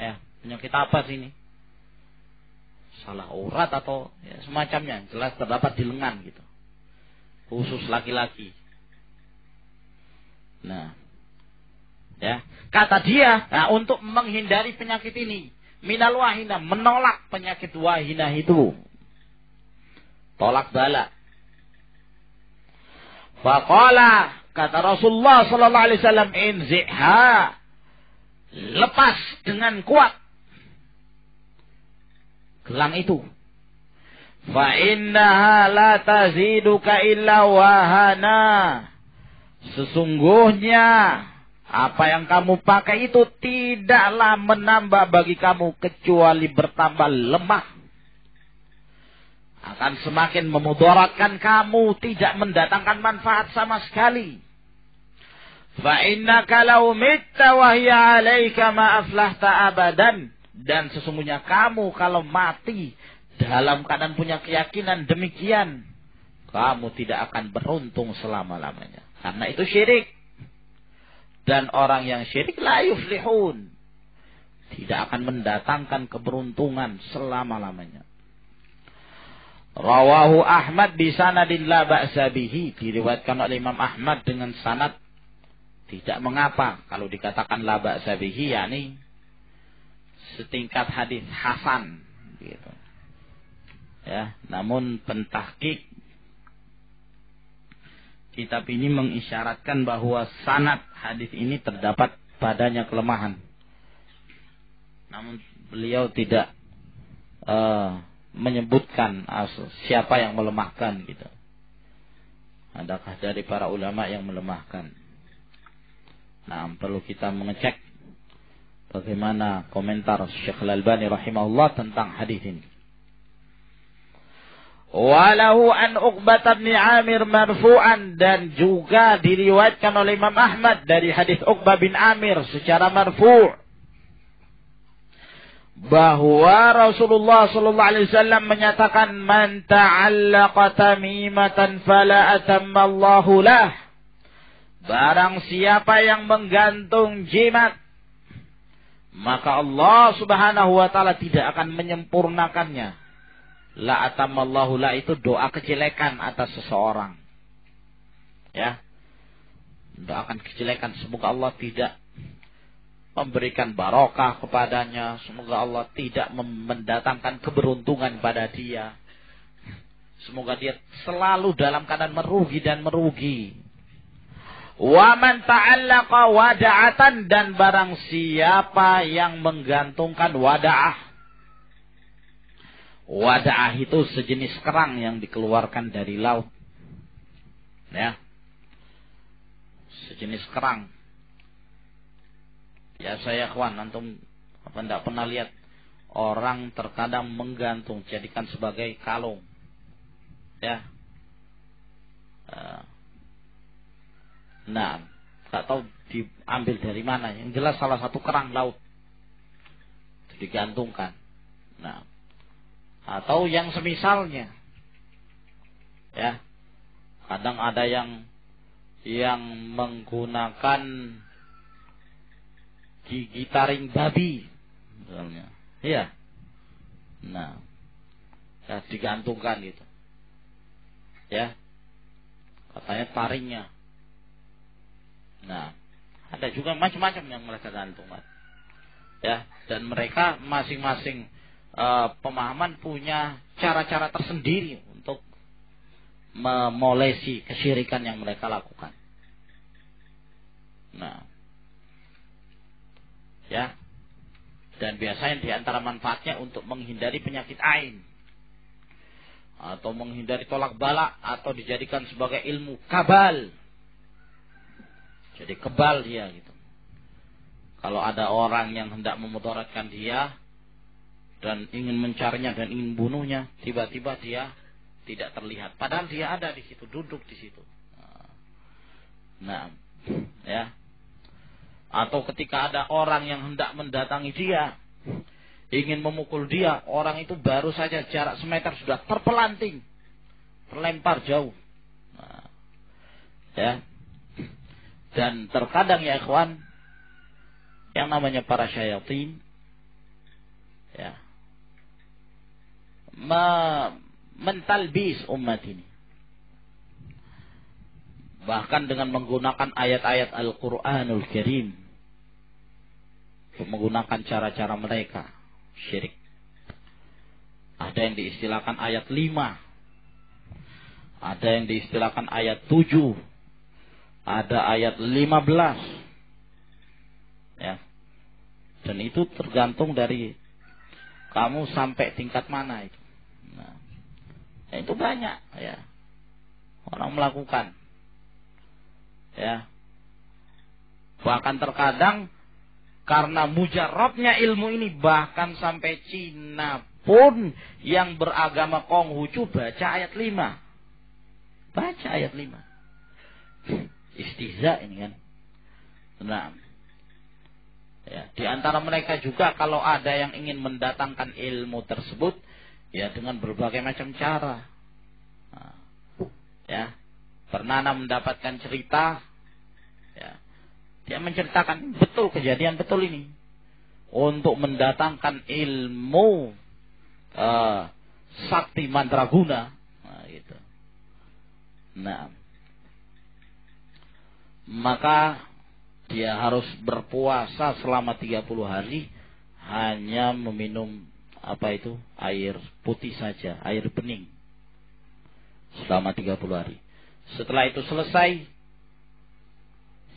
Ya, penyakit apa sih ini? Salah urat atau ya, semacamnya, jelas terdapat di lengan gitu. Khusus laki-laki. Nah, ya, kata dia, nah, untuk menghindari penyakit ini, minal wahinah, menolak penyakit wahinah itu. Tolak bala. Faqala, kata Rasulullah sallallahu alaihi wasallam, inziha, lepas dengan kuat gelang itu. Fa innaha la taziduka illa wahana. Sesungguhnya apa yang kamu pakai itu tidaklah menambah bagi kamu kecuali bertambah lemah. akan semakin memudaratkan kamu, tidak mendatangkan manfaat sama sekali. Fa innaka law mitta wa hiya 'alaika ma aflahta abadan. Dan sesungguhnya kamu kalau mati dalam keadaan punya keyakinan demikian, kamu tidak akan beruntung selama-lamanya. Karena itu syirik. Dan orang yang syirik la yuflihun, tidak akan mendatangkan keberuntungan selama-lamanya. Rawahu Ahmad bi sanadin la ba'sa bihi, diriwayatkan oleh Imam Ahmad dengan sanad tidak mengapa kalau dikatakan la ba'sa bihi, yakni setingkat hadis hasan gitu. Ya, namun pentahqiq kitab ini mengisyaratkan bahwa sanad hadis ini terdapat padanya kelemahan. Namun beliau tidak menyebutkan siapa yang melemahkan gitu. Adakah dari para ulama yang melemahkan? Nah, perlu kita mengecek bagaimana komentar Syekh Al-Albani rahimahullah tentang hadis ini. Walahu an Uqbah bin Amir marfu'an, dan juga diriwayatkan oleh Imam Ahmad dari hadis Uqbah bin Amir secara marfu', bahwa Rasulullah sallallahu alaihi wasallam menyatakan, man ta'allaqa tamimatan fala atamma Allahu lah. Barang siapa yang menggantung jimat, maka Allah Subhanahu wa taala tidak akan menyempurnakannya. La atamallahu la itu doa kejelekan atas seseorang. Ya. Doakan kejelekan, semoga Allah tidak memberikan barokah kepadanya, semoga Allah tidak mendatangkan keberuntungan pada dia. Semoga dia selalu dalam keadaan merugi dan merugi. Wa man ta'allaqa wada'atan, dan barang siapa yang menggantungkan wada'ah. Wada'ah itu sejenis kerang yang dikeluarkan dari laut. Ya. Sejenis kerang. Ya saya kawan, antum apa enggak pernah lihat orang terkadang menggantung jadikan sebagai kalung. Ya. Nah, enggak tahu diambil dari mana. Yang jelas salah satu kerang laut itu digantungkan. Nah, atau yang semisalnya. Ya. Kadang ada yang menggunakan gigi taring babi misalnya. Iya. Nah, ya digantungkan gitu. Ya. Katanya taringnya. Nah, ada juga macam-macam yang mereka gantungkan. Ya, dan mereka masing-masing pemahaman punya cara-cara tersendiri untuk memolesi kesyirikan yang mereka lakukan. Nah, ya, dan biasanya di antara manfaatnya untuk menghindari penyakit ain, atau menghindari tolak bala, atau dijadikan sebagai ilmu kabal. Jadi kebal dia gitu. Kalau ada orang yang hendak memudaratkan dia dan ingin mencarinya dan ingin bunuhnya, tiba-tiba dia tidak terlihat, padahal dia ada di situ, duduk di situ. Nah, ya. Atau ketika ada orang yang hendak mendatangi dia, ingin memukul dia, orang itu baru saja jarak semeter sudah terpelanting, terlempar jauh. Nah, ya. Dan terkadang ya ikhwan, yang namanya para syayatin, ya, mentalbis umat ini. Bahkan dengan menggunakan ayat-ayat Al-Quranul Karim, menggunakan cara-cara mereka syirik. Ada yang diistilahkan ayat 5, ada yang diistilahkan ayat 7, ada ayat 15. Ya. Dan itu tergantung dari kamu sampai tingkat mana itu. Nah, ya itu banyak ya. Orang melakukan. Ya. Bahkan terkadang karena mujarabnya ilmu ini, bahkan sampai Cina pun yang beragama Konghucu baca ayat 5. Baca ayat 5. Istihza ini kan. Nah, ya, di antara mereka juga kalau ada yang ingin mendatangkan ilmu tersebut, ya dengan berbagai macam cara. Nah, ya, pernah mendapatkan cerita, ya, dia menceritakan betul kejadian betul ini untuk mendatangkan ilmu sakti mandraguna. Nah, gitu. Nah, maka dia harus berpuasa selama 30 hari hanya meminum air putih saja, air bening selama 30 hari. Setelah itu selesai,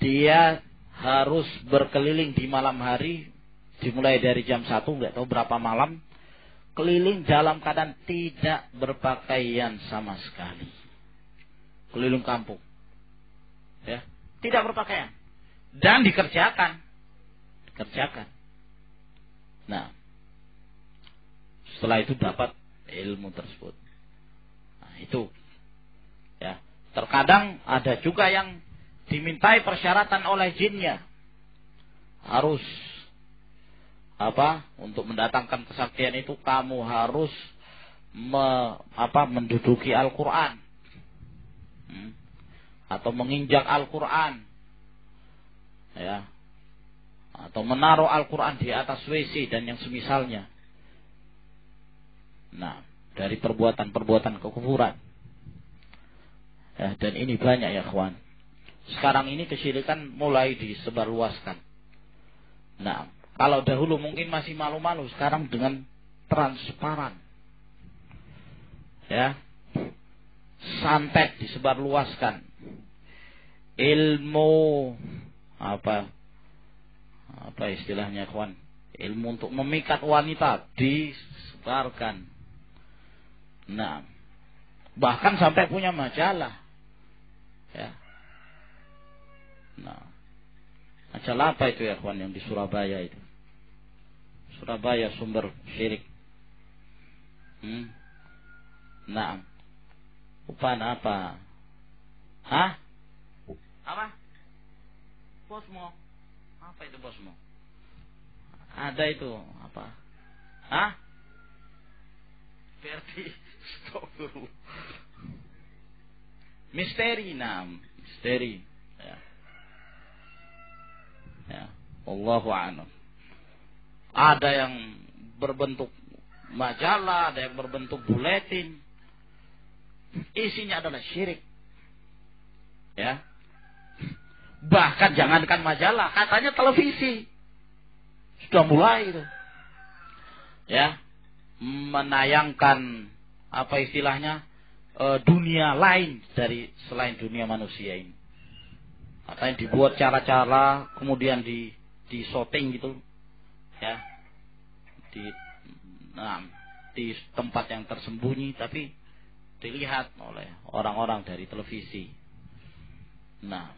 dia harus berkeliling di malam hari, dimulai dari jam 1, nggak tahu berapa malam, keliling dalam keadaan tidak berpakaian sama sekali. Keliling kampung. Ya, tidak berpakaian. Dan dikerjakan. Nah, setelah itu dapat ilmu tersebut. Nah, itu. Ya, terkadang ada juga yang dimintai persyaratan oleh jinnya. Harus untuk mendatangkan kesaktian itu kamu harus menduduki Al-Qur'an. Atau menginjak Al-Qur'an. Ya. Atau menaruh Al-Qur'an di atas WC dan yang semisalnya. Nah, dari perbuatan-perbuatan kekufuran. Ya, dan ini banyak ya kawan. Sekarang ini kesyirikan mulai disebarluaskan. Nah, kalau dahulu mungkin masih malu-malu, sekarang dengan transparan. Ya. Santet disebarluaskan. Ilmu apa istilahnya kawan? Ilmu untuk memikat wanita disebarkan. Nah, bahkan sampai punya majalah. Ya. Nah, majalah apa itu ya kawan yang di Surabaya itu? Surabaya sumber syirik. Nah, bukan apa? Hah? Apa? Bosmo. Apa itu Bosmo? Ada itu apa? Hah? Verdi. Astagfirullah. Misteri, misteri. Ya. Ya, Allahu a'lam. Ada yang berbentuk majalah, ada yang berbentuk buletin. Isinya adalah syirik. Ya. Bahkan jangankan majalah, katanya televisi. Sudah mulai itu. Ya. Menayangkan istilahnya dunia lain dari selain dunia manusia ini. Katanya dibuat cara-cara kemudian di shooting gitu. Ya. Di tempat yang tersembunyi tapi dilihat oleh orang-orang dari televisi. Nah,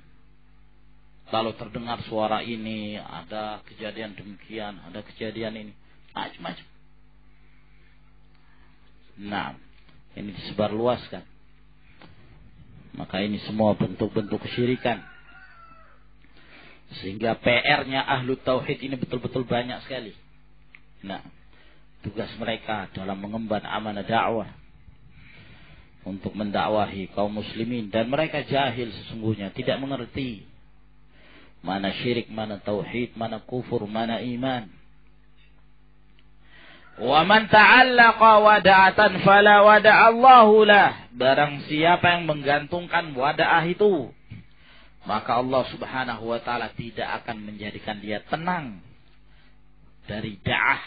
lalu terdengar suara ini, ada kejadian demikian, ada kejadian ini, macam-macam. Nah, ini disebarluaskan. Maka ini semua bentuk-bentuk kesyirikan. Sehingga PR-nya ahlu tauhid ini betul-betul banyak sekali. Nah, tugas mereka dalam mengemban amanah dakwah untuk mendakwahi kaum muslimin, dan mereka jahil sesungguhnya, tidak mengerti mana syirik, mana tauhid, mana kufur, mana iman. Wa man ta'allaqa wada'atan fala wada'allahu lah. Barang siapa yang menggantungkan wada'ah itu, maka Allah Subhanahu wa taala tidak akan menjadikan dia tenang dari da'ah,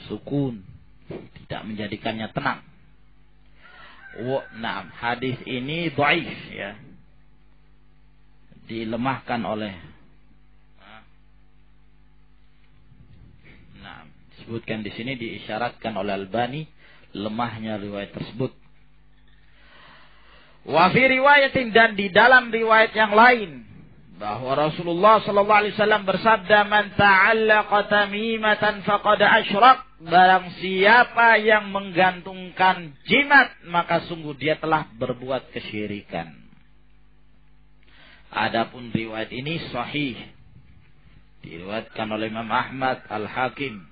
sukun, tidak menjadikannya tenang. Nah, hadis ini dhaif ya. Dilemahkan oleh disebutkan di sini, diisyaratkan oleh Albani lemahnya riwayat tersebut. Wa fi riwayatin, dan di dalam riwayat yang lain bahwa Rasulullah sallallahu alaihi wasallam bersabda, "Man ta'allaqa tamimatan faqad asyrak." barang siapa yang menggantungkan jimat, maka sungguh dia telah berbuat kesyirikan. Adapun riwayat ini sahih, diriwayatkan oleh Imam Ahmad, Al-Hakim,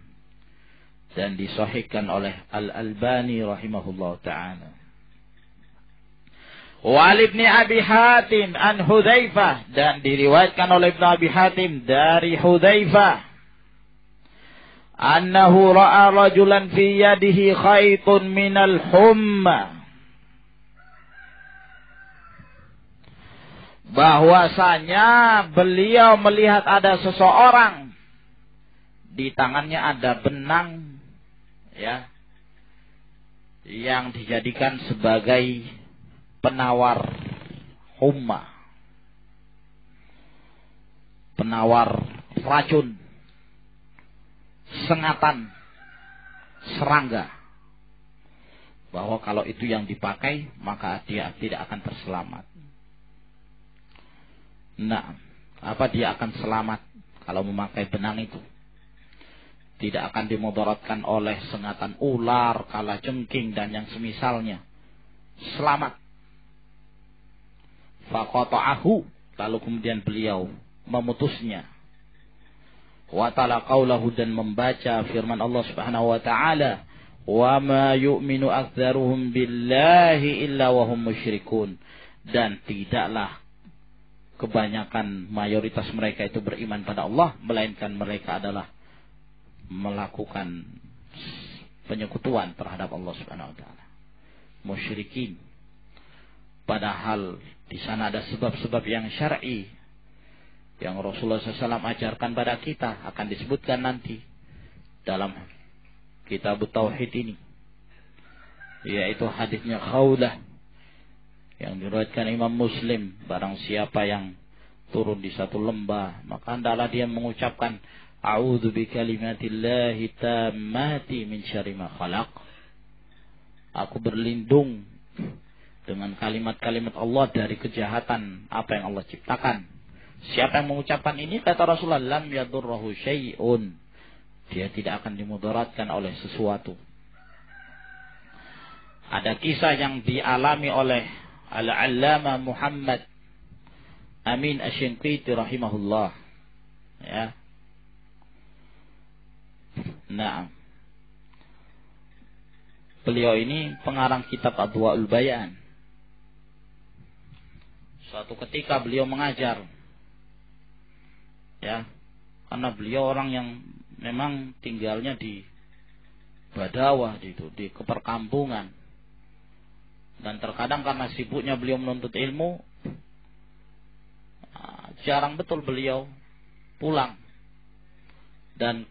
dan disahihkan oleh Al-Albani rahimahullah ta'ala. Wal ibn Abi Hatim an Hudzaifah, dan diriwayatkan oleh Ibnu Abi Hatim dari Hudzaifah, annahu ra'a rajulan fi yadihi khaitun minal humma, bahwasanya beliau melihat ada seseorang di tangannya ada benang, ya, yang dijadikan sebagai penawar humma, penawar racun, sengatan, serangga, bahwa kalau itu yang dipakai maka dia tidak akan terselamat. Nah, apa dia akan selamat kalau memakai benang itu? Tidak akan dimudaratkan oleh sengatan ular, kalajengking dan yang semisalnya. Selamat. Faqata'ahu, lalu kemudian beliau memutusnya. Wa ta'ala qawlahu, dan membaca firman Allah Subhanahu wa ta'ala, wa ma yu'minu aktsaruhum billahi illa wa hum musyrikun, dan tidaklah kebanyakan mayoritas mereka itu beriman pada Allah, melainkan mereka adalah melakukan penyekutuan terhadap Allah Subhanahu wa ta'ala, musyrikin. Padahal di sana ada sebab-sebab yang syar'i yang Rasulullah SAW ajarkan pada kita, akan disebutkan nanti dalam kitab Tauhid ini, yaitu hadisnya Khawlah yang diriwayatkan Imam Muslim. Barang siapa yang turun di satu lembah, maka hendaklah dia mengucapkan a'udzu bikalimatillahi tammati min syarri ma khalaq. Aku berlindung dengan kalimat-kalimat Allah dari kejahatan apa yang Allah ciptakan. Siapa yang mengucapkan ini, kata Rasulullah, lam yadurruhu syai'un, dia tidak akan dimudaratkan oleh sesuatu. Ada kisah yang dialami oleh Al-Allama Muhammad Amin Asy-Syanqiti rahimahullah, ya. Nah, beliau ini pengarang kitab Adwaul Bayan. Suatu ketika beliau mengajar, ya, karena beliau orang yang memang tinggalnya di Badawah, di keperkampungan, dan terkadang karena sibuknya beliau menuntut ilmu, jarang betul beliau pulang dan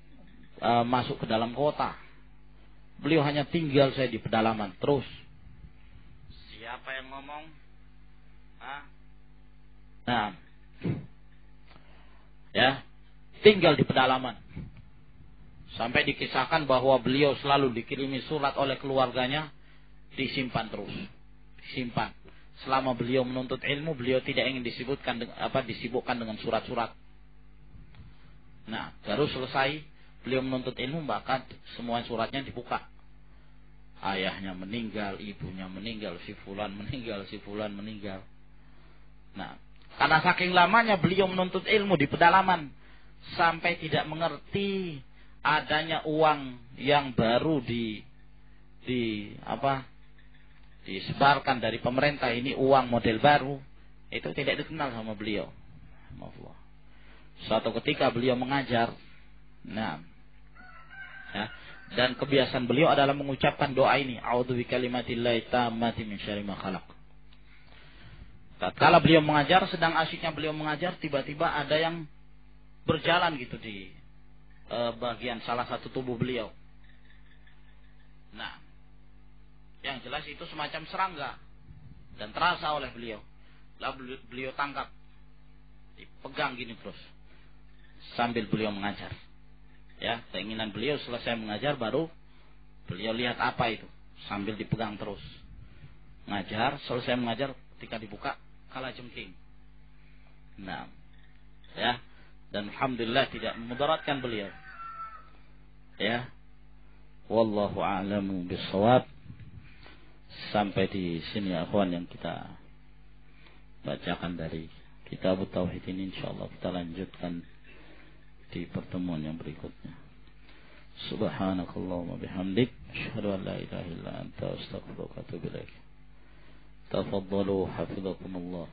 masuk ke dalam kota. Beliau hanya tinggal saya di pedalaman terus. Siapa yang ngomong? Nah, ya, tinggal di pedalaman. Sampai dikisahkan bahwa beliau selalu dikirimi surat oleh keluarganya, disimpan terus, disimpan. Selama beliau menuntut ilmu, beliau tidak ingin disibukkan dengan surat-surat. Nah, baru selesai beliau menuntut ilmu, maka semua suratnya dibuka. Ayahnya meninggal, ibunya meninggal, si fulan meninggal, si fulan meninggal. Nah, karena saking lamanya beliau menuntut ilmu di pedalaman, sampai tidak mengerti adanya uang yang baru disebarkan dari pemerintah, ini uang model baru, itu tidak dikenal sama beliau. Suatu ketika beliau mengajar, nah, ya, dan kebiasaan beliau adalah mengucapkan doa ini, a'udzu bikalimatillahi tammati min syarri ma khalaq. Tatkala beliau mengajar, sedang asyiknya beliau mengajar, tiba-tiba ada yang berjalan gitu di bagian salah satu tubuh beliau. Nah, yang jelas itu semacam serangga dan terasa oleh beliau. Lalu beliau tangkap, dipegang gini terus sambil beliau mengajar. Ya, keinginan beliau selesai mengajar baru beliau lihat apa itu, sambil dipegang terus. Ngajar, selesai mengajar, ketika dibuka kalajengking. Nah, ya, dan alhamdulillah tidak memudaratkan beliau. Ya. Wallahu a'lamu bissawab. Sampai di sini ya akhwan yang kita bacakan dari Kitab Tauhid ini, insyaallah kita lanjutkan di pertemuan yang berikutnya. Subhanakallahumma bihamdik asyhadu an la ilaha illa anta astaghfiruka wa atubu ilaik. Tafaddalu hafizakumullah.